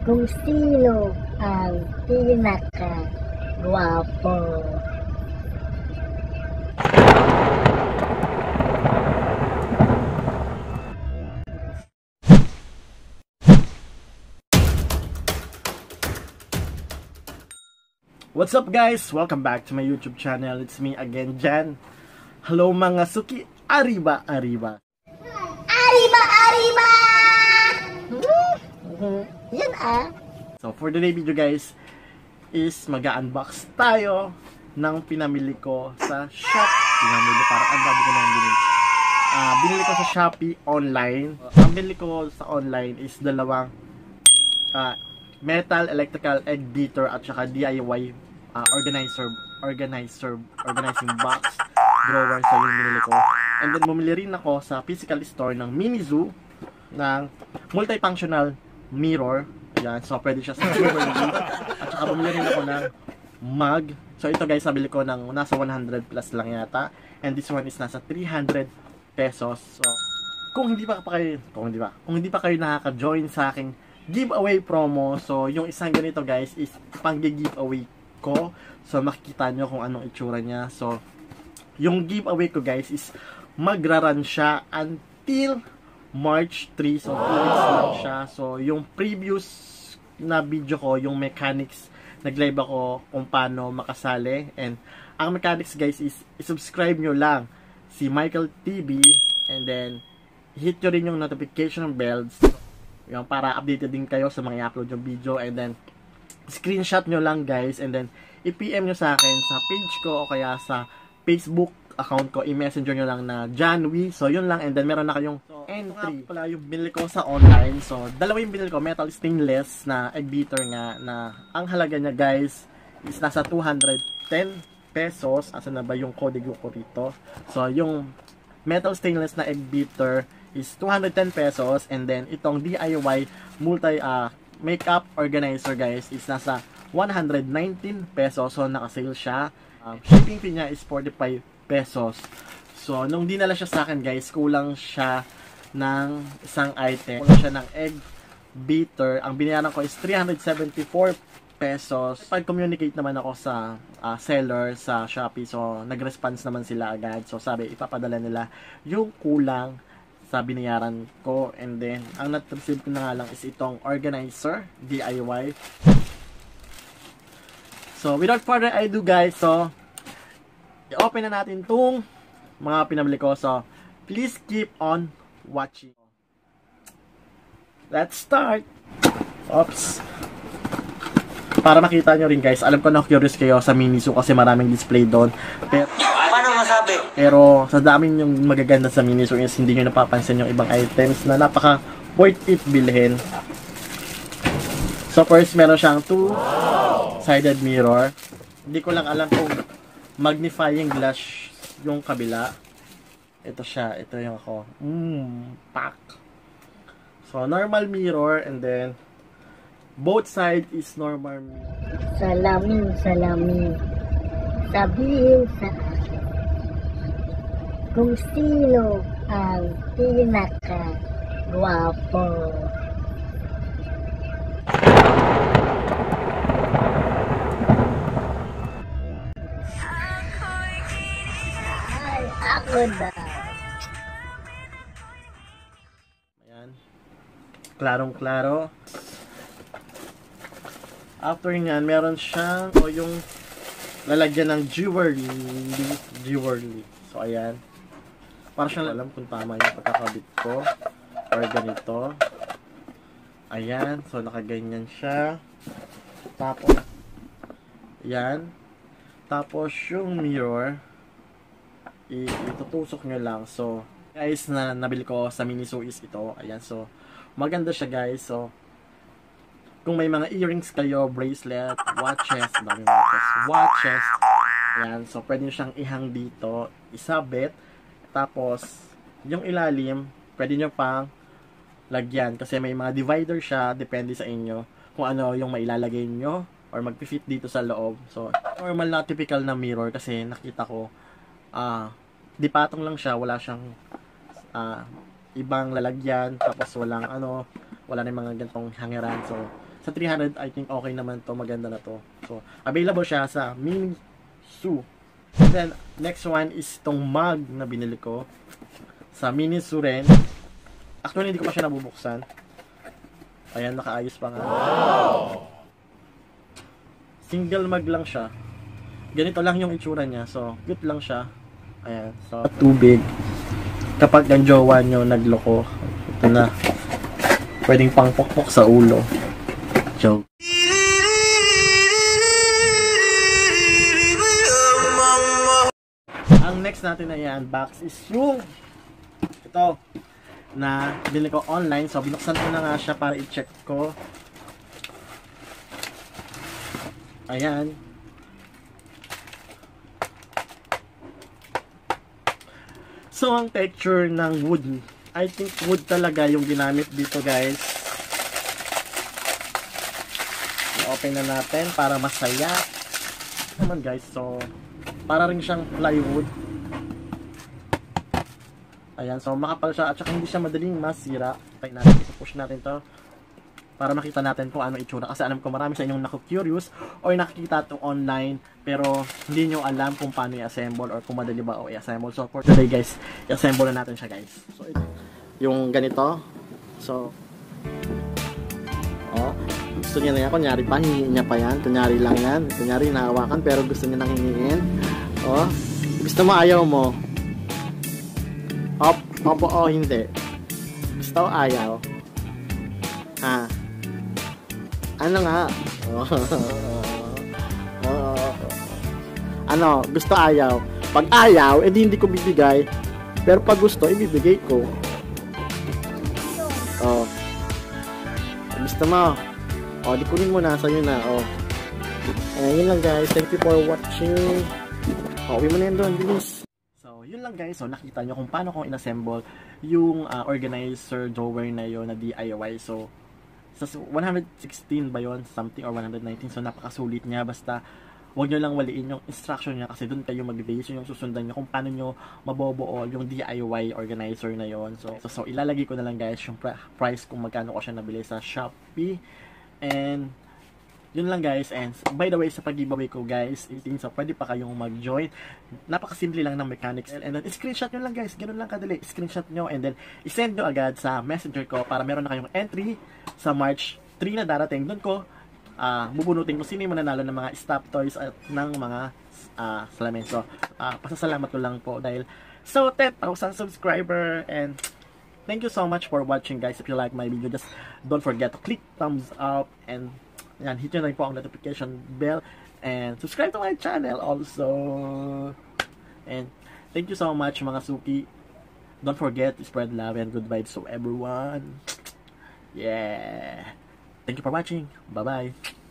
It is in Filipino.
kung sino ang pinaka-gwapo. What's up guys? Welcome back to my YouTube channel. It's me again, Jan. Hello mga suki. Arriba, arriba. Arriba, arriba! Yan ah. So for today's video guys, is mag-unbox tayo ng pinamili ko sa Shopee. Binili ko sa Shopee online. Ang binili ko sa online is dalawang metal electrical egg beater at saka DIY organizing box drawer. So yung binili ko. And then bumili rin ako sa physical store ng Minizu ng multifunctional mirror. Ayan, so pwede siya sa jewelry. At saka bumili rin ako ng mug. So ito guys, nabili ko ng nasa 100 plus lang yata. And this one is nasa 300 pesos. So kung hindi pa kayo nakaka-join sa aking giveaway promo, so yung isang ganito guys is pang-giveaway ko. So makikita nyo kung anong itsura niya. So yung giveaway ko guys is magra-run siya until March 3. So 2 weeks lang siya. So yung previous na video ko, yung mechanics, nag-live ako kung paano makasali. And ang mechanics guys is subscribe nyo lang si Michael TV and then hit nyo rin yung notification bells yung para updated din kayo sa mga i-upload yung video. And then screenshot nyo lang guys and then i-PM nyo sa akin sa page ko o kaya sa Facebook account ko, i-messenger nyo lang na Janwy. So yun lang, and then meron na kayong entry. Pala yung binili ko sa online. So dalawa yung binili ko, metal stainless na egg beater nga, na ang halaga niya guys is nasa 210 pesos. Asa na ba yung code ko rito? So yung metal stainless na egg beater is 210 pesos, and then itong DIY makeup organizer guys is nasa 119 pesos. So naka-sale siya. Shipping fee niya is 45 pesos. So nung dinala siya sa akin guys, kulang siya ng isang item. Kulang siya ng egg beater. Ang binayaran ko is 374 pesos. Pag-communicate naman ako sa seller sa Shopee. So nag-response naman sila agad. So sabi ipapadala nila yung kulang sa binayaran ko. And then ang na-receive ko na nga lang is itong organizer DIY. So without further ado guys, so i-open na natin itong mga pinamili ko. So please keep on watching. Let's start. Oops. Para makita nyo rin guys, alam ko na curious kayo sa Minizu kasi maraming display doon. Paano masabi? Pero sa dami yung magaganda sa Minizu is hindi nyo napapansin yung ibang items na napaka worth it bilhin. So first, meron siyang two-sided mirror. Hindi ko lang alam kung magnifying glass yung kabila. Ito siya, ito yung ako. Pack. So normal mirror, and then both side is normal mirror. Salamin, sabihin sa akin kung sino ang pinaka-gwapo. Ay, ako na. Ayan. Klarong-klaro. After nyan, meron siyang yung lalagyan ng jewelry. So ayan. Para siyang alam kung tama yung pagkakabit ko or ganito. Ayan. So nakaganyan siya. Tapos ayan. Tapos yung mirror itutusok nyo lang. So guys, na nabili ko sa Minizu is ito. Ayan. So maganda siya guys. So kung may mga earrings kayo, bracelet, watches, ayan, so pwede nyo siyang ihang dito, isabit, tapos yung ilalim, pwede nyo pang lagyan, kasi may mga divider siya, depende sa inyo, kung ano yung mailalagay nyo, or mag-fit dito sa loob. So, normal na typical na mirror, kasi nakita ko, di patong lang siya, wala siyang ibang lalagyan, tapos walang wala na yung mga gantong hangeran. So Sa 300, I think okay naman to, maganda na to. So, available siya sa Miniso. And then, next one is tong mug na binili ko. Sa Miniso rin. Actually, hindi ko pa siya nabubuksan. Ayan, nakaayos pa nga. Wow! Single mug lang siya. Ganito lang yung itsura niya. So, cute lang siya. Ayan. So, tubig. Kapag ang jowa nyo nagloko, ito na. Pwedeng pangpokpok sa ulo. Joke. Ang next natin na i-unbox is yung ito na binili ko online. So, binuksan ko na nga siya para i-check ko. Ayan. So, ang texture ng wood, I think wood talaga yung ginamit dito, guys. I-open na natin para masaya. Naman, guys. So, para rin siyang plywood. Ayan, so makapal siya at saka hindi siya madaling masira. Try natin, push natin to para makita natin kung ano itsura. Kasi alam ko marami sa inyong naku-curious or nakikita to online pero hindi nyo alam kung paano i-assemble or kung madali ba o i-assemble. So for today, guys, i-assemble na natin siya, guys. So ito, yung ganito. So, gusto niya na yan. Kunyari pa, hingin niya pa yan. Kunyari lang yan. Kunyari nahawakan pero gusto niya nang hingin. Gusto mo, ayaw mo. Opo, hindi. Gusto, ayaw. Ha? Ano nga? Ano? Gusto, ayaw. Pag ayaw, edi hindi ko bibigay. Pero pag gusto, ibibigay ko. Gusto mo? Di kunin mo na. Sa'yo na. Yun lang, guys. Thank you for watching. Uwi mo na yun doon. Bilis. So, yun lang, guys. So, nakita nyo kung paano ko inassemble yung organizer drawer na yun na DIY. So, sa 116 ba yun? Something or 119. So, napakasulit niya. Basta, huwag nyo lang waliin yung instruction niya kasi doon kayo mag-base yung susundan nyo kung paano nyo mabobuo yung DIY organizer na yun. So, ilalagay ko na lang, guys, yung price kung magkano ko siya nabili sa Shopee. And, yun lang, guys. And by the way, sa pag-giveaway ko, guys, so pwede pa kayong mag-join. Napakasimple lang ng mechanics. And then, screenshot nyo lang, guys. Ganun lang kadali. Screenshot nyo and then, isend nyo agad sa messenger ko para meron na kayong entry sa March 3 na darating. Doon ko, bubunutin ko sino yung mananalo ng mga stop toys at ng mga salamin. So, pasasalamat ko lang po dahil 10,000 subscriber and thank you so much for watching, guys. If you like my video, just don't forget to click thumbs up and yan, hit nyo na po ang notification bell and subscribe to my channel also. And thank you so much, mga suki. Don't forget to spread love and good vibes to everyone. Yeah. Thank you for watching. Bye-bye.